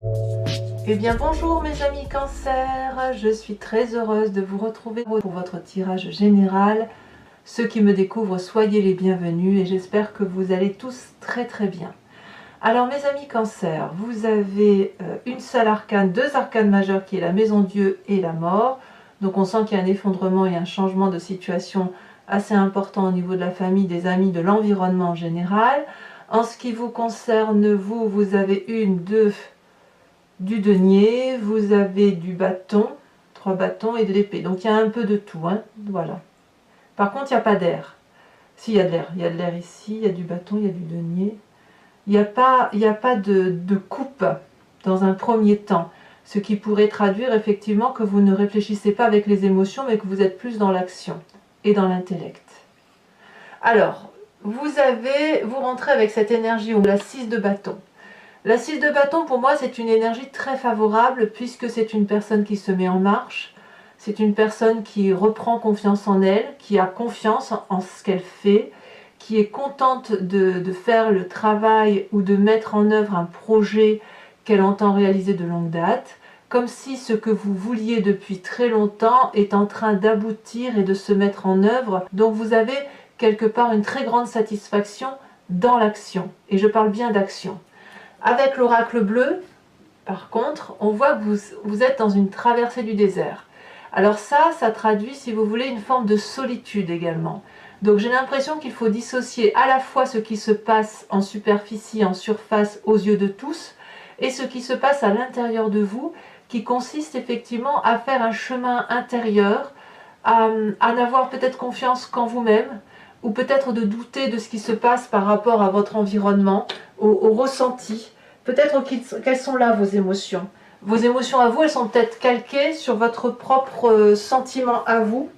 Eh bien bonjour mes amis Cancer, je suis très heureuse de vous retrouver pour votre tirage général. Ceux qui me découvrent, soyez les bienvenus et j'espère que vous allez tous très bien. Alors mes amis Cancer, vous avez une seule arcane, deux arcanes majeures qui est la Maison Dieu et la mort. Donc on sent qu'il y a un effondrement et un changement de situation assez important au niveau de la famille, des amis, de l'environnement en général. En ce qui vous concerne, vous avez une, deux, du denier, vous avez du bâton, 3 bâtons et de l'épée. Donc il y a un peu de tout, hein, voilà. Par contre, il n'y a pas d'air. Si, il y a de l'air. Il y a de l'air ici, il y a du bâton, il y a du denier. Il n'y a pas de coupe dans un premier temps. Ce qui pourrait traduire effectivement que vous ne réfléchissez pas avec les émotions, mais que vous êtes plus dans l'action et dans l'intellect. Alors, vous rentrez avec cette énergie, ou la 6 de bâton. La 6 de bâton, pour moi, c'est une énergie très favorable puisque c'est une personne qui se met en marche, c'est une personne qui reprend confiance en elle, qui a confiance en ce qu'elle fait, qui est contente de faire le travail ou de mettre en œuvre un projet qu'elle entend réaliser de longue date, comme si ce que vous vouliez depuis très longtemps est en train d'aboutir et de se mettre en œuvre. Donc vous avez quelque part une très grande satisfaction dans l'action. Et je parle bien d'action. Avec l'oracle bleu, par contre, on voit que vous êtes dans une traversée du désert. Alors ça traduit, si vous voulez, une forme de solitude également. Donc j'ai l'impression qu'il faut dissocier à la fois ce qui se passe en superficie, en surface, aux yeux de tous, et ce qui se passe à l'intérieur de vous, qui consiste effectivement à faire un chemin intérieur, à n'avoir peut-être confiance qu'en vous-même, ou peut-être de douter de ce qui se passe par rapport à votre environnement, au ressenti. Peut-être qu'elles sont là, vos émotions. Vos émotions à vous, elles sont peut-être calquées sur votre propre sentiment à vous.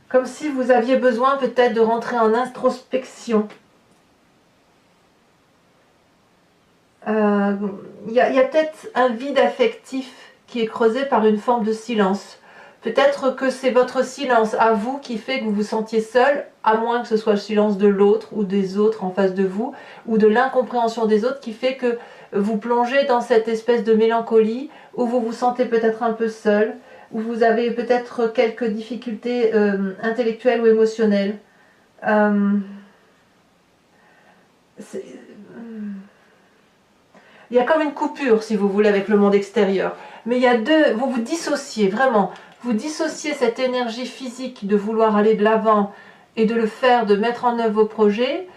Comme si vous aviez besoin peut-être de rentrer en introspection. Il y a peut-être un vide affectif qui est creusé par une forme de silence. Peut-être que c'est votre silence à vous qui fait que vous vous sentiez seul, à moins que ce soit le silence de l'autre ou des autres en face de vous, ou de l'incompréhension des autres qui fait que vous plongez dans cette espèce de mélancolie, où vous vous sentez peut-être un peu seul, où vous avez peut-être quelques difficultés intellectuelles ou émotionnelles. Il y a comme une coupure, si vous voulez, avec le monde extérieur. Mais il y a deux, vous vous dissociez, vraiment. Vous dissociez cette énergie physique de vouloir aller de l'avant et de le faire, de mettre en œuvre vos projets,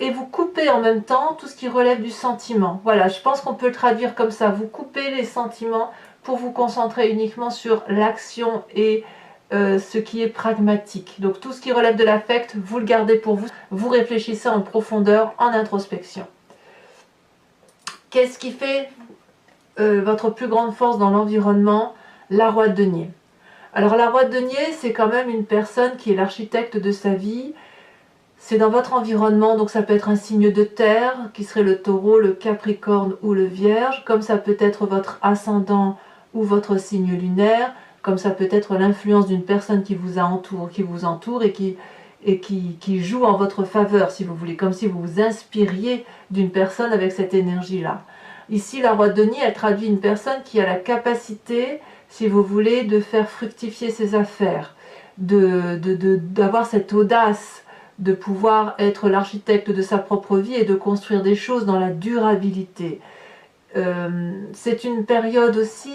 et vous coupez en même temps tout ce qui relève du sentiment. Voilà, je pense qu'on peut le traduire comme ça. Vous coupez les sentiments pour vous concentrer uniquement sur l'action et ce qui est pragmatique. Donc tout ce qui relève de l'affect, vous le gardez pour vous. Vous réfléchissez en profondeur, en introspection. Qu'est-ce qui fait votre plus grande force dans l'environnement? La Roi de denier. Alors la Roi de denier, c'est quand même une personne qui est l'architecte de sa vie. C'est dans votre environnement, donc ça peut être un signe de terre, qui serait le taureau, le capricorne ou le vierge, comme ça peut être votre ascendant ou votre signe lunaire, comme ça peut être l'influence d'une personne qui vous entoure et qui joue en votre faveur, si vous voulez, comme si vous vous inspiriez d'une personne avec cette énergie-là. Ici, la Roi de denier, elle traduit une personne qui a la capacité, si vous voulez, de faire fructifier ses affaires, d'avoir cette audace, de pouvoir être l'architecte de sa propre vie et de construire des choses dans la durabilité. C'est une période aussi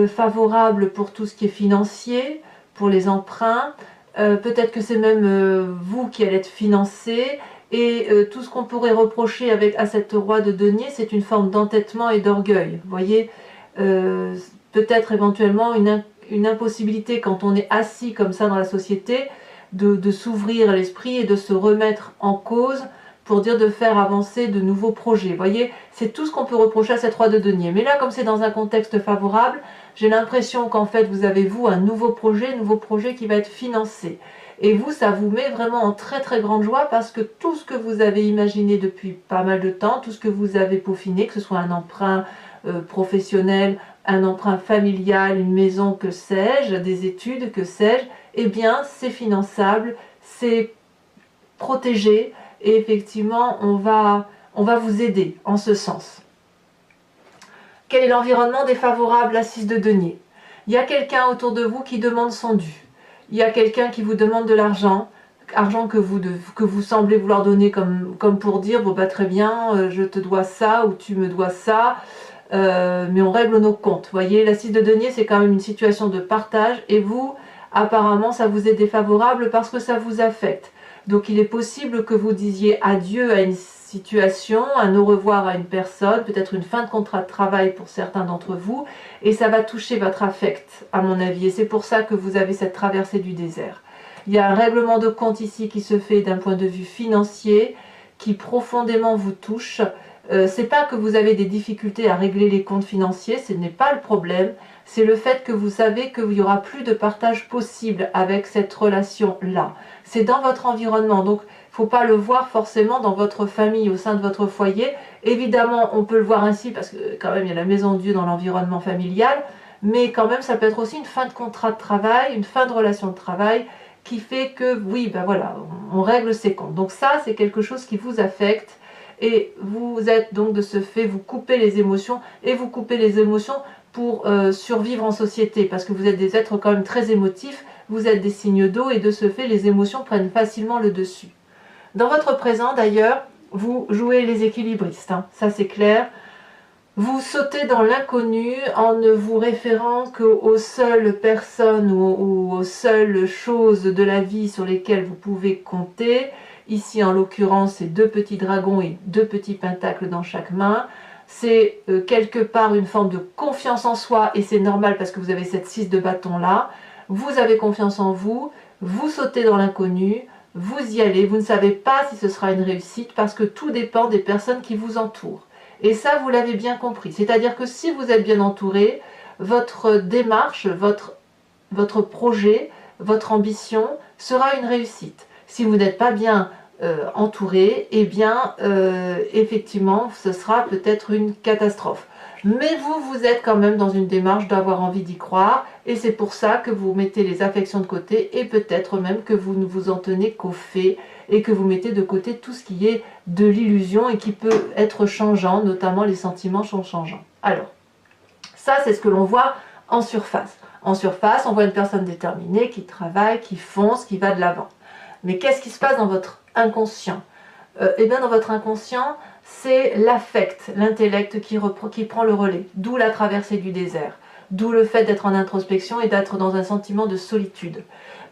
favorable pour tout ce qui est financier, pour les emprunts. Peut-être que c'est même vous qui allez être financé, et tout ce qu'on pourrait reprocher à cette roi de denier, c'est une forme d'entêtement et d'orgueil. Vous voyez, peut-être éventuellement une impossibilité quand on est assis comme ça dans la société, de s'ouvrir l'esprit et de se remettre en cause pour dire de faire avancer de nouveaux projets. Vous voyez, c'est tout ce qu'on peut reprocher à cette roi de denier. Mais là, comme c'est dans un contexte favorable, j'ai l'impression qu'en fait, vous avez, vous, un nouveau projet qui va être financé. Et vous, ça vous met vraiment en très grande joie parce que tout ce que vous avez imaginé depuis pas mal de temps, tout ce que vous avez peaufiné, que ce soit un emprunt professionnel, un emprunt familial, une maison, que sais-je, des études, que sais-je, eh bien, c'est finançable, c'est protégé, et effectivement, on va vous aider en ce sens. Quel est l'environnement défavorable? La 6 de denier. Il y a quelqu'un autour de vous qui demande son dû. Il y a quelqu'un qui vous demande de l'argent, argent que vous semblez vouloir donner comme pour dire, bon bah très bien, je te dois ça ou tu me dois ça, mais on règle nos comptes. Vous voyez, la 6 de denier, c'est quand même une situation de partage, et vous, apparemment, ça vous est défavorable parce que ça vous affecte. Donc il est possible que vous disiez adieu à une situation, un au revoir à une personne, peut-être une fin de contrat de travail pour certains d'entre vous, et ça va toucher votre affect, à mon avis, et c'est pour ça que vous avez cette traversée du désert. Il y a un règlement de compte ici qui se fait d'un point de vue financier, qui profondément vous touche. C'est pas que vous avez des difficultés à régler les comptes financiers, ce n'est pas le problème, c'est le fait que vous savez qu'il n'y aura plus de partage possible avec cette relation-là. C'est dans votre environnement, donc il ne faut pas le voir forcément dans votre famille, au sein de votre foyer. Évidemment, on peut le voir ainsi, parce que quand même il y a la maison de Dieu dans l'environnement familial, mais quand même ça peut être aussi une fin de contrat de travail, une fin de relation de travail, qui fait que, oui, ben voilà, on règle ses comptes. Donc ça, c'est quelque chose qui vous affecte, et vous êtes donc de ce fait, vous coupez les émotions, et vous coupez les émotions pour survivre en société, parce que vous êtes des êtres quand même très émotifs, vous êtes des signes d'eau, et de ce fait, les émotions prennent facilement le dessus. Dans votre présent, d'ailleurs, vous jouez les équilibristes, hein, ça c'est clair. Vous sautez dans l'inconnu en ne vous référant qu'aux seules personnes ou aux seules choses de la vie sur lesquelles vous pouvez compter. Ici, en l'occurrence, c'est 2 petits dragons et 2 petits pentacles dans chaque main. C'est quelque part une forme de confiance en soi, et c'est normal parce que vous avez cette 6 de bâton là. Vous avez confiance en vous, vous sautez dans l'inconnu, vous y allez, vous ne savez pas si ce sera une réussite parce que tout dépend des personnes qui vous entourent. Et ça, vous l'avez bien compris. C'est-à-dire que si vous êtes bien entouré, votre démarche, votre projet, votre ambition sera une réussite. Si vous n'êtes pas bien entouré, eh bien, effectivement, ce sera peut-être une catastrophe. Mais vous, vous êtes quand même dans une démarche d'avoir envie d'y croire, et c'est pour ça que vous mettez les affections de côté, et peut-être même que vous ne vous en tenez qu'aux faits, et que vous mettez de côté tout ce qui est de l'illusion et qui peut être changeant, notamment les sentiments sont changeants. Alors, ça c'est ce que l'on voit en surface. En surface, on voit une personne déterminée, qui travaille, qui fonce, qui va de l'avant. Mais qu'est-ce qui se passe dans votre inconscient? Eh bien, dans votre inconscient, c'est l'affect, l'intellect qui prend le relais, d'où la traversée du désert, d'où le fait d'être en introspection et d'être dans un sentiment de solitude.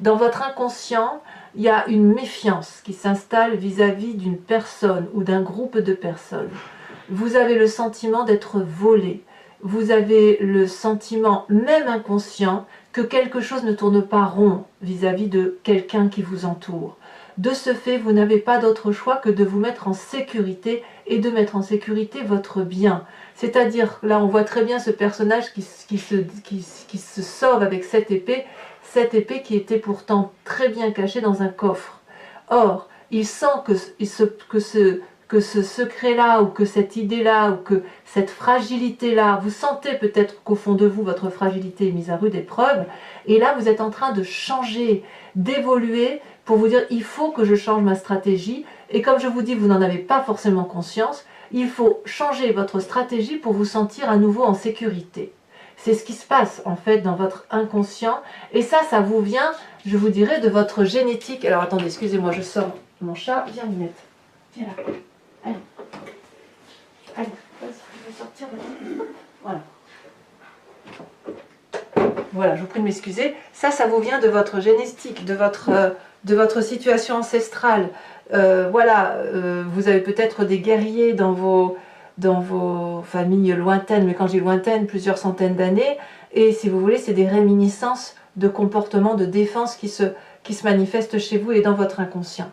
Dans votre inconscient, il y a une méfiance qui s'installe vis-à-vis d'une personne ou d'un groupe de personnes. Vous avez le sentiment d'être volé, vous avez le sentiment, même inconscient, que quelque chose ne tourne pas rond vis-à-vis de quelqu'un qui vous entoure. De ce fait, vous n'avez pas d'autre choix que de vous mettre en sécurité et de mettre en sécurité votre bien. C'est-à-dire, là on voit très bien ce personnage qui se sauve avec cette épée qui était pourtant très bien cachée dans un coffre. Or, il sent que ce secret-là, ou que cette idée-là, ou que cette fragilité-là, vous sentez peut-être qu'au fond de vous, votre fragilité est mise à rude épreuve, et là vous êtes en train de changer, d'évoluer, pour vous dire il faut que je change ma stratégie, et comme je vous dis, vous n'en avez pas forcément conscience, il faut changer votre stratégie pour vous sentir à nouveau en sécurité. C'est ce qui se passe en fait dans votre inconscient, et ça vous vient, je vous dirais, de votre génétique. Alors attendez, excusez-moi, je sors mon chat, viens Minette, viens là, allez, allez, je vais sortir, voilà. Voilà, je vous prie de m'excuser. Ça vous vient de votre génétique, de votre situation ancestrale. Voilà, vous avez peut-être des guerriers dans vos familles lointaines, mais quand je dis lointaines, plusieurs centaines d'années, et si vous voulez, c'est des réminiscences de comportements de défense qui se manifestent chez vous et dans votre inconscient.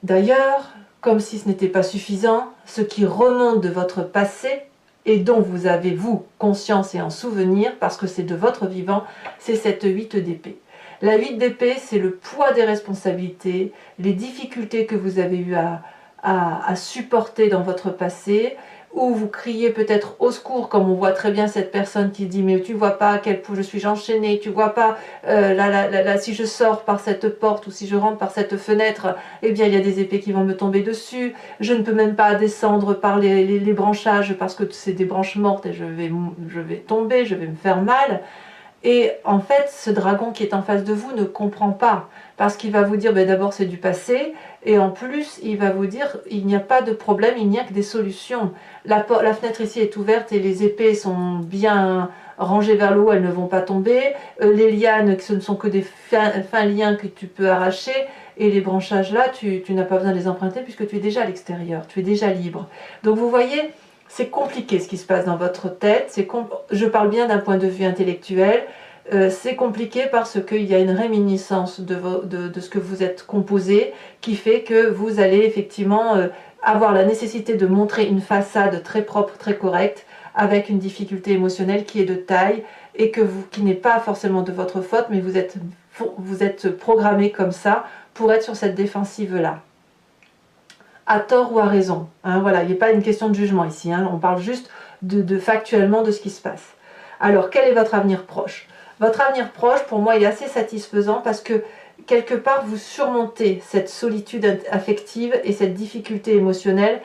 D'ailleurs, comme si ce n'était pas suffisant, ce qui remonte de votre passé, et dont vous avez, vous, conscience et en souvenir, parce que c'est de votre vivant, c'est cette 8 d'épée. La 8 d'épée, c'est le poids des responsabilités, les difficultés que vous avez eues à supporter dans votre passé. ou vous criez peut-être au secours, comme on voit très bien cette personne qui dit mais tu vois pas à quel point je suis enchaînée, tu vois pas si je sors par cette porte ou si je rentre par cette fenêtre, eh bien il y a des épées qui vont me tomber dessus, je ne peux même pas descendre par les branchages parce que c'est des branches mortes et je vais tomber, je vais me faire mal. Et en fait, ce dragon qui est en face de vous ne comprend pas, parce qu'il va vous dire, ben d'abord c'est du passé, et en plus il va vous dire, il n'y a pas de problème, il n'y a que des solutions. La fenêtre ici est ouverte et les épées sont bien rangées vers le haut, elles ne vont pas tomber. Les lianes, ce ne sont que des fins liens que tu peux arracher, et les branchages là, tu n'as pas besoin de les emprunter puisque tu es déjà à l'extérieur, tu es déjà libre. Donc vous voyez, c'est compliqué ce qui se passe dans votre tête, je parle bien d'un point de vue intellectuel, c'est compliqué parce qu'il y a une réminiscence de ce que vous êtes composé qui fait que vous allez effectivement avoir la nécessité de montrer une façade très propre, très correcte, avec une difficulté émotionnelle qui est de taille et qui n'est pas forcément de votre faute, mais vous êtes programmé comme ça pour être sur cette défensive-là. À tort ou à raison. Hein, voilà, il n'est pas une question de jugement ici. Hein, on parle juste factuellement de ce qui se passe. Alors, quel est votre avenir proche? Votre avenir proche, pour moi, il est assez satisfaisant parce que, quelque part, vous surmontez cette solitude affective et cette difficulté émotionnelle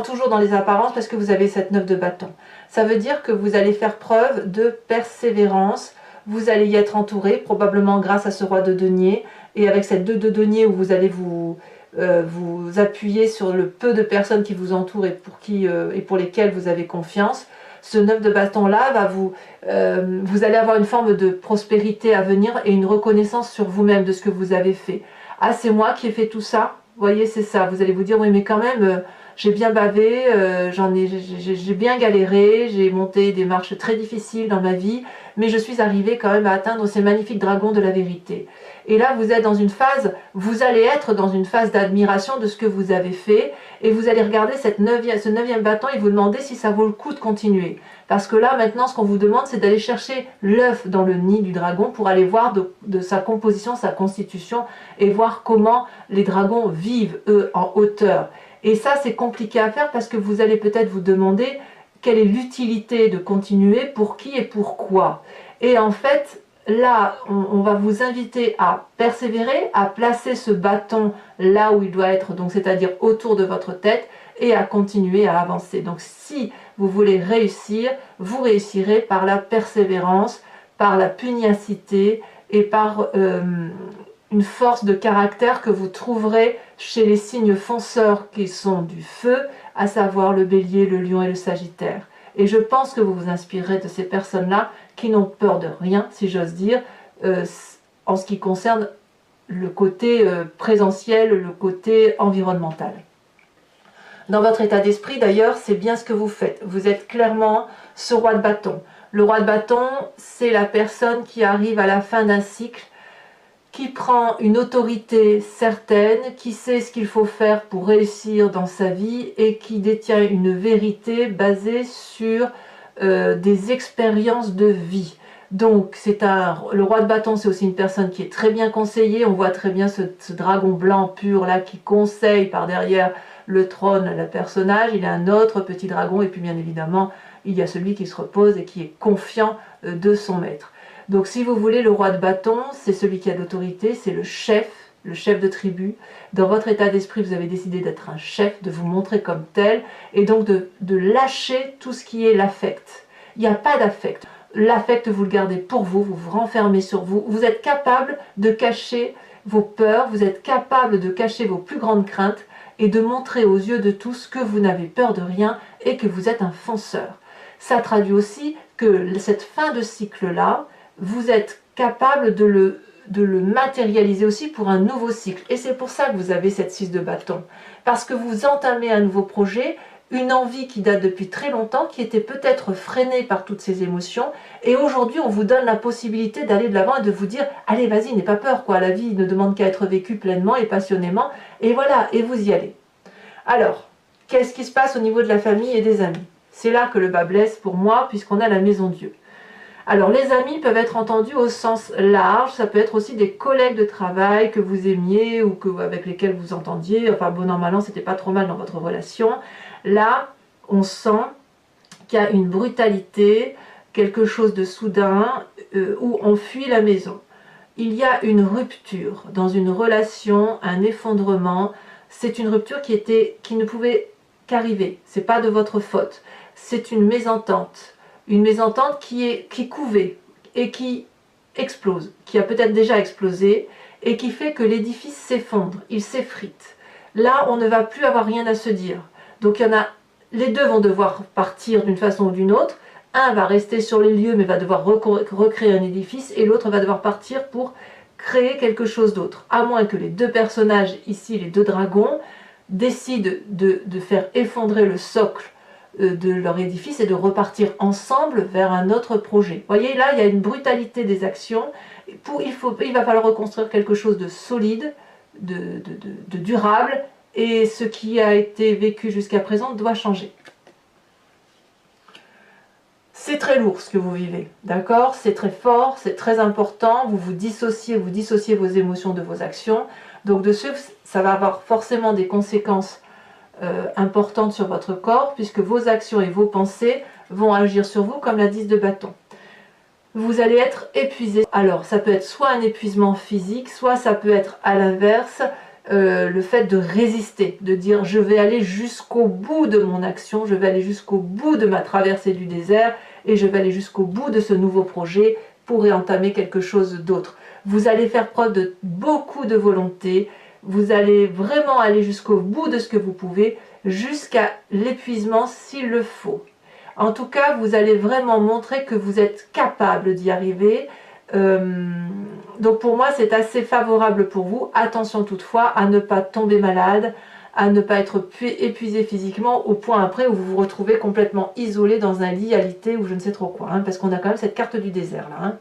toujours dans les apparences parce que vous avez cette 9 de bâton. Ça veut dire que vous allez faire preuve de persévérance, vous allez y être entouré, probablement grâce à ce roi de denier, et avec cette 2 de denier où vous allez vous appuyer sur le peu de personnes qui vous entourent et pour lesquelles vous avez confiance. Ce 9 de bâton là vous allez avoir une forme de prospérité à venir et une reconnaissance sur vous-même de ce que vous avez fait. Ah, c'est moi qui ai fait tout ça, vous voyez, c'est ça. Vous allez vous dire, oui mais quand même j'ai bien bavé, j'ai bien galéré, j'ai monté des marches très difficiles dans ma vie, mais je suis arrivée quand même à atteindre ces magnifiques dragons de la vérité. Et là, vous êtes dans une phase, vous allez être dans une phase d'admiration de ce que vous avez fait, et vous allez regarder ce 9e bâton et vous demander si ça vaut le coup de continuer. Parce que là, maintenant, ce qu'on vous demande, c'est d'aller chercher l'œuf dans le nid du dragon pour aller voir de sa composition, sa constitution, et voir comment les dragons vivent, eux, en hauteur. Et ça, c'est compliqué à faire parce que vous allez peut-être vous demander quelle est l'utilité de continuer, pour qui et pourquoi. Et en fait, là, on va vous inviter à persévérer, à placer ce bâton là où il doit être, donc c'est-à-dire autour de votre tête, et à continuer à avancer. Donc si vous voulez réussir, vous réussirez par la persévérance, par la pugnacité et par une force de caractère que vous trouverez chez les signes fonceurs qui sont du feu, à savoir le bélier, le lion et le sagittaire. Et je pense que vous vous inspirerez de ces personnes-là qui n'ont peur de rien, si j'ose dire, en ce qui concerne le côté présentiel, le côté environnemental. Dans votre état d'esprit, d'ailleurs, c'est bien ce que vous faites. Vous êtes clairement ce roi de bâton. Le roi de bâton, c'est la personne qui arrive à la fin d'un cycle, qui prend une autorité certaine, qui sait ce qu'il faut faire pour réussir dans sa vie et qui détient une vérité basée sur des expériences de vie. Donc le roi de bâton, c'est aussi une personne qui est très bien conseillée. On voit très bien ce dragon blanc pur là qui conseille par derrière le trône le personnage. Il y a un autre petit dragon et puis bien évidemment il y a celui qui se repose et qui est confiant de son maître. Donc si vous voulez, le roi de bâton, c'est celui qui a l'autorité, c'est le chef de tribu. Dans votre état d'esprit, vous avez décidé d'être un chef, de vous montrer comme tel, et donc de lâcher tout ce qui est l'affect. Il n'y a pas d'affect. L'affect, vous le gardez pour vous, vous vous renfermez sur vous. Vous êtes capable de cacher vos peurs, vous êtes capable de cacher vos plus grandes craintes et de montrer aux yeux de tous que vous n'avez peur de rien et que vous êtes un fonceur. Ça traduit aussi que cette fin de cycle-là, vous êtes capable de le matérialiser aussi pour un nouveau cycle. Et c'est pour ça que vous avez cette 6 de bâton. Parce que vous entamez un nouveau projet, une envie qui date depuis très longtemps, qui était peut-être freinée par toutes ces émotions. Et aujourd'hui, on vous donne la possibilité d'aller de l'avant et de vous dire « Allez, vas-y, n'aie pas peur, quoi. La vie ne demande qu'à être vécue pleinement et passionnément. » Et voilà, et vous y allez. Alors, qu'est-ce qui se passe au niveau de la famille et des amis? C'est là que le bas blesse pour moi, puisqu'on a la maison Dieu. Alors les amis peuvent être entendus au sens large, ça peut être aussi des collègues de travail que vous aimiez ou avec lesquels vous entendiez, enfin bon an mal an c'était pas trop mal dans votre relation. Là, on sent qu'il y a une brutalité, quelque chose de soudain, où on fuit la maison. Il y a une rupture dans une relation, un effondrement. C'est une rupture qui ne pouvait qu'arriver. C'est pas de votre faute. C'est une mésentente qui couvait et qui explose, qui a peut-être déjà explosé et qui fait que l'édifice s'effondre, il s'effrite. Là, on ne va plus avoir rien à se dire. Donc il y en a, les deux vont devoir partir d'une façon ou d'une autre. Un va rester sur les lieux mais va devoir recréer un édifice et l'autre va devoir partir pour créer quelque chose d'autre. À moins que les deux personnages, ici les deux dragons, décident de faire effondrer le socle de leur édifice et de repartir ensemble vers un autre projet. Vous voyez, là, il y a une brutalité des actions. Il va falloir reconstruire quelque chose de solide, de durable, et ce qui a été vécu jusqu'à présent doit changer. C'est très lourd ce que vous vivez, d'accord? C'est très fort, c'est très important, vous dissociez vos émotions de vos actions. Donc de ce, ça va avoir forcément des conséquences importantes sur votre corps, puisque vos actions et vos pensées vont agir sur vous comme la 10 de bâton. Vous allez être épuisé. Alors ça peut être soit un épuisement physique, soit ça peut être à l'inverse, le fait de résister, de dire je vais aller jusqu'au bout de mon action, je vais aller jusqu'au bout de ma traversée du désert et je vais aller jusqu'au bout de ce nouveau projet pour y entamer quelque chose d'autre. Vous allez faire preuve de beaucoup de volonté, vous allez vraiment aller jusqu'au bout de ce que vous pouvez, jusqu'à l'épuisement s'il le faut. En tout cas, vous allez vraiment montrer que vous êtes capable d'y arriver. Donc pour moi, c'est assez favorable pour vous. Attention toutefois à ne pas tomber malade, à ne pas être épuisé physiquement au point après où vous vous retrouvez complètement isolé dans un lit alité ou je ne sais trop quoi. Parce qu'on a quand même cette carte du désert là.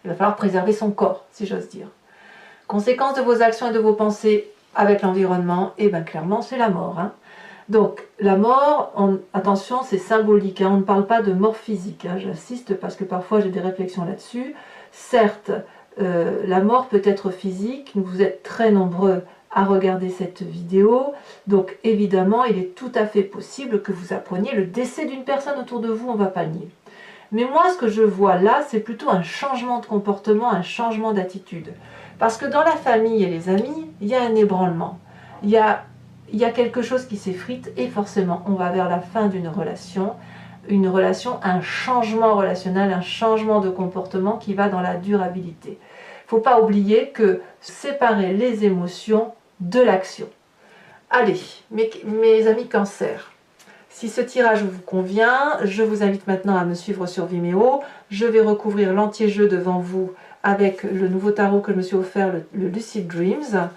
Il va falloir préserver son corps, si j'ose dire. Conséquence de vos actions et de vos pensées avec l'environnement, et bien clairement c'est la mort. Donc la mort, attention, c'est symbolique, on ne parle pas de mort physique, j'insiste parce que parfois j'ai des réflexions là-dessus. Certes, la mort peut être physique, vous êtes très nombreux à regarder cette vidéo, donc évidemment il est tout à fait possible que vous appreniez le décès d'une personne autour de vous, on ne va pas le nier. Mais moi ce que je vois là, c'est plutôt un changement de comportement, un changement d'attitude. Parce que dans la famille et les amis, il y a un ébranlement, il y a quelque chose qui s'effrite et forcément on va vers la fin d'une relation, un changement relationnel, un changement de comportement qui va dans la durabilité. Il ne faut pas oublier que séparer les émotions de l'action. Allez, mes amis Cancer, si ce tirage vous convient, je vous invite maintenant à me suivre sur Vimeo. Je vais recouvrir l'entier-jeu devant vous avec le nouveau tarot que je me suis offert, le Lucid Dreams.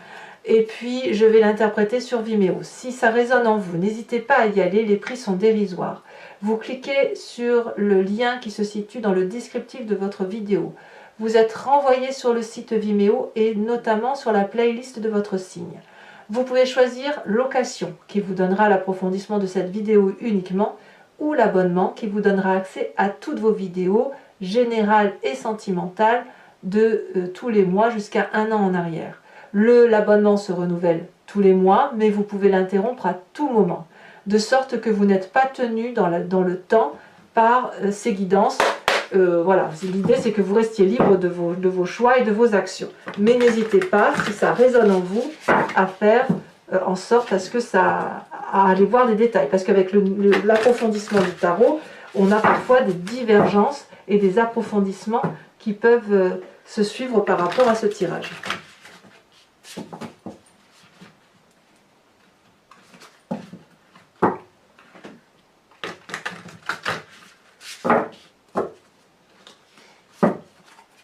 Et puis je vais l'interpréter sur Vimeo. Si ça résonne en vous, n'hésitez pas à y aller, les prix sont dérisoires. Vous cliquez sur le lien qui se situe dans le descriptif de votre vidéo. Vous êtes renvoyé sur le site Vimeo et notamment sur la playlist de votre signe. Vous pouvez choisir location qui vous donnera l'approfondissement de cette vidéo uniquement ou l'abonnement qui vous donnera accès à toutes vos vidéos générales et sentimentales de tous les mois jusqu'à 1 an en arrière. L'abonnement se renouvelle tous les mois, mais vous pouvez l'interrompre à tout moment, de sorte que vous n'êtes pas tenu dans le temps par ces guidances. Voilà, l'idée c'est que vous restiez libre de vos choix et de vos actions. Mais n'hésitez pas, si ça résonne en vous, à faire en sorte à aller voir les détails. Parce qu'avec l'approfondissement du tarot, on a parfois des divergences et des approfondissements qui peuvent se suivre par rapport à ce tirage.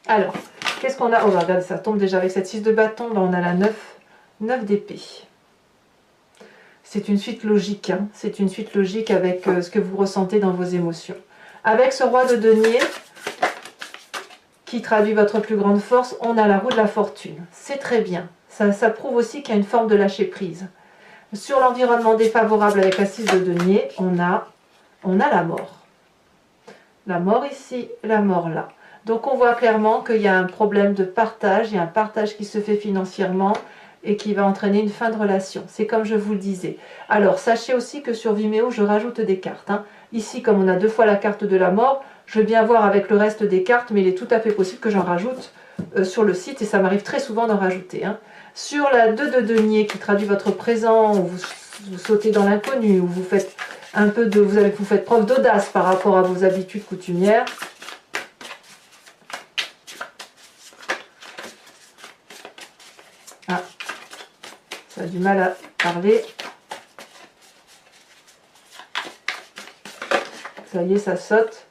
Alors, qu'est-ce qu'on a? Oh, regardez, ça tombe déjà avec cette 6 de bâton. Là, on a la 9 d'épée. C'est une suite logique. C'est une suite logique avec ce que vous ressentez dans vos émotions. Avec ce roi de denier, qui traduit votre plus grande force, on a la roue de la fortune. C'est très bien. Ça prouve aussi qu'il y a une forme de lâcher prise. Sur l'environnement défavorable avec la 6 de denier, on a la mort. La mort ici, la mort là. Donc on voit clairement qu'il y a un problème de partage, il y a un partage qui se fait financièrement et qui va entraîner une fin de relation. C'est comme je vous le disais. Alors, sachez aussi que sur Vimeo, je rajoute des cartes. Ici, comme on a 2 fois la carte de la mort, je veux bien voir avec le reste des cartes, mais il est tout à fait possible que j'en rajoute sur le site, et ça m'arrive très souvent d'en rajouter. Sur la 2 de denier, qui traduit votre présent, où vous sautez dans l'inconnu, où vous faites un peu de, vous faites preuve d'audace par rapport à vos habitudes coutumières. Ah, ça a du mal à parler. Ça y est, ça saute.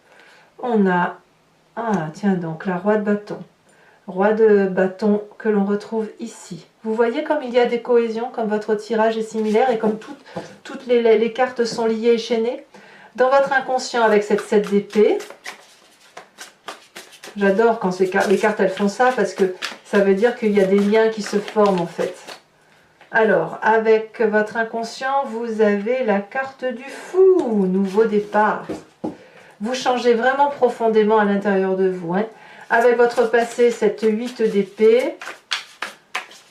On a, ah tiens donc, la roi de bâton. Roi de bâton que l'on retrouve ici. Vous voyez comme il y a des cohésions, comme votre tirage est similaire et comme toutes les cartes sont liées et chaînées. Dans votre inconscient avec cette 7 d'épée, j'adore quand les cartes elles font ça parce que ça veut dire qu'il y a des liens qui se forment en fait. Alors, avec votre inconscient, vous avez la carte du fou, nouveau départ. Vous changez vraiment profondément à l'intérieur de vous. Avec votre passé, cette 8 d'épée,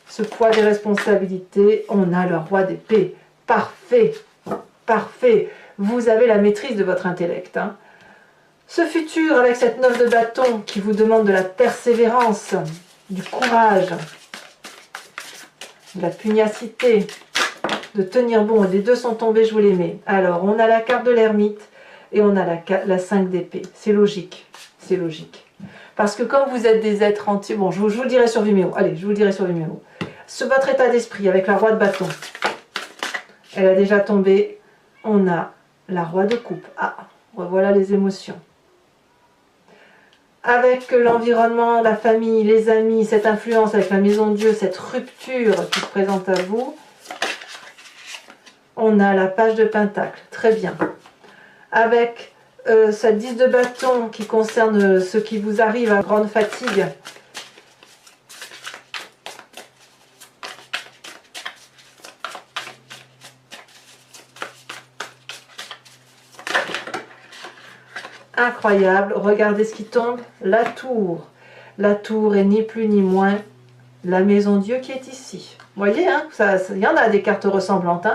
ce poids des responsabilités, on a le roi d'épée. Parfait, parfait. Vous avez la maîtrise de votre intellect. Ce futur avec cette 9 de bâton qui vous demande de la persévérance, du courage, de la pugnacité, de tenir bon. Les deux sont tombés, je vous les mets. Alors, on a la carte de l'ermite et on a la 5 d'épée. C'est logique, c'est logique. Parce que comme vous êtes des êtres entiers, bon, je vous le dirai sur Vimeo. Allez, je vous le dirai sur Vimeo. Votre état d'esprit avec la roi de bâton, elle a déjà tombé. On a la roi de coupe. Ah, revoilà les émotions. Avec l'environnement, la famille, les amis, cette influence avec la maison de Dieu, cette rupture qui se présente à vous, on a la page de pentacle. Très bien. Avec cette 10 de bâton qui concerne ce qui vous arrive à grande fatigue. Incroyable, regardez ce qui tombe, la tour. La tour est ni plus ni moins la maison Dieu qui est ici. Vous voyez, il y en a des cartes ressemblantes.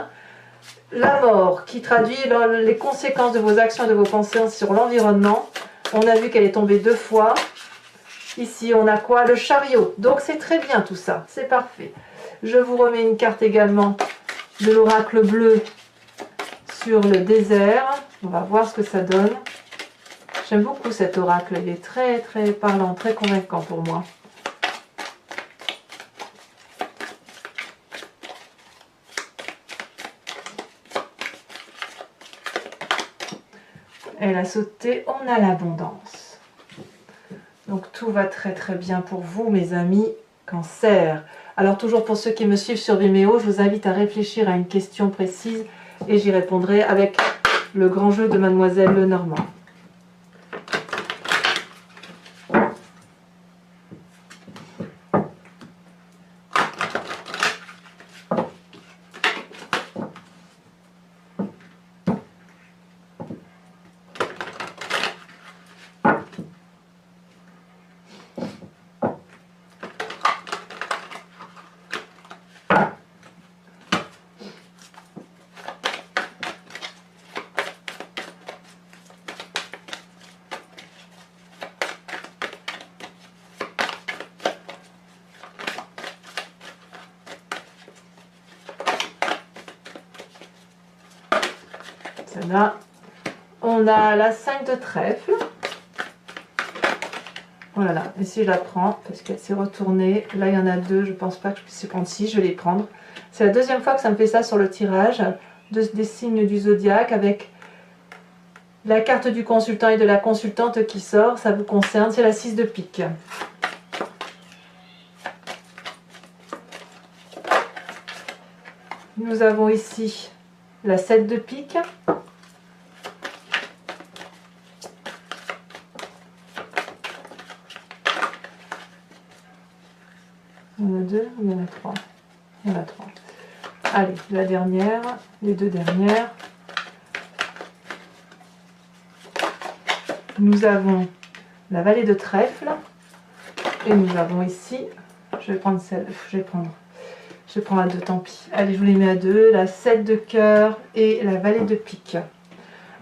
La mort qui traduit les conséquences de vos actions et de vos pensées sur l'environnement. On a vu qu'elle est tombée 2 fois. Ici, on a quoi? Le chariot. Donc, c'est très bien tout ça. C'est parfait. Je vous remets une carte également de l'oracle bleu sur le désert. On va voir ce que ça donne. J'aime beaucoup cet oracle. Il est très, très parlant, très convaincant pour moi. Elle a sauté, on a l'abondance. Donc tout va très très bien pour vous, mes amis Cancer. Alors toujours pour ceux qui me suivent sur Vimeo, je vous invite à réfléchir à une question précise et j'y répondrai avec le grand jeu de Mademoiselle Lenormand. Là, on a la 5 de trèfle. Voilà, et si je la prends, parce qu'elle s'est retournée, là il y en a 2, je pense pas que je puisse prendre 6, je vais les prendre. C'est la deuxième fois que ça me fait ça sur le tirage des signes du zodiaque avec la carte du consultant et de la consultante qui sort, ça vous concerne, c'est la 6 de pique. Nous avons ici la 7 de pique. Il y en a 2 ou il y en a 3? Il y en a 3. Allez, la dernière, les 2 dernières. Nous avons la vallée de trèfle. Et nous avons ici, je vais prendre celle, Je prends à 2, tant pis. Allez, je vous les mets à 2. La 7 de cœur et la valet de pique.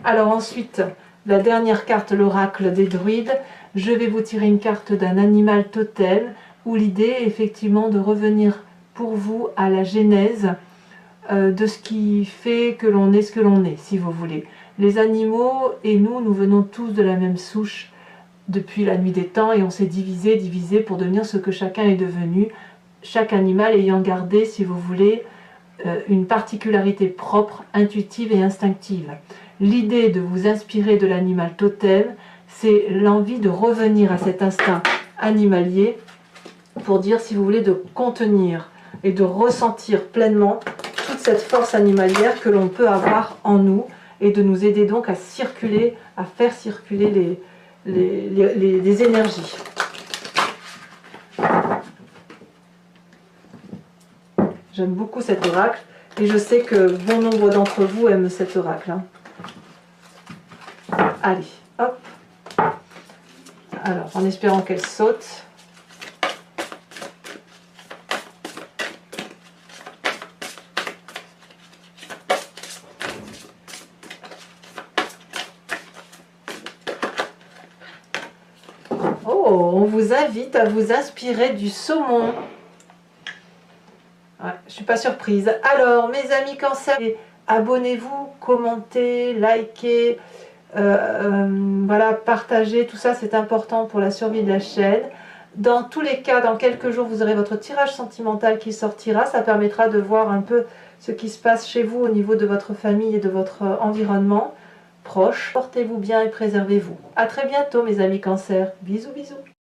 Alors ensuite, la dernière carte, l'oracle des druides. Je vais vous tirer une carte d'un animal totem, où l'idée est effectivement de revenir pour vous à la genèse de ce qui fait que l'on est ce que l'on est, si vous voulez. Les animaux et nous venons tous de la même souche depuis la nuit des temps et on s'est divisé pour devenir ce que chacun est devenu, chaque animal ayant gardé, si vous voulez, une particularité propre, intuitive et instinctive. L'idée de vous inspirer de l'animal totem, c'est l'envie de revenir à cet instinct animalier pour dire, si vous voulez, de contenir et de ressentir pleinement toute cette force animalière que l'on peut avoir en nous et de nous aider donc à circuler, à faire circuler les énergies. J'aime beaucoup cet oracle et je sais que bon nombre d'entre vous aiment cet oracle. Allez, hop. Alors, en espérant qu'elle saute. Oh, on vous invite à vous inspirer du saumon. Ouais, je ne suis pas surprise. Alors, mes amis Cancer, abonnez-vous, commentez, likez, voilà, partagez, tout ça c'est important pour la survie de la chaîne. Dans tous les cas, dans quelques jours, vous aurez votre tirage sentimental qui sortira. Ça permettra de voir un peu ce qui se passe chez vous au niveau de votre famille et de votre environnement proche. Portez-vous bien et préservez-vous. À très bientôt mes amis Cancer. Bisous, bisous.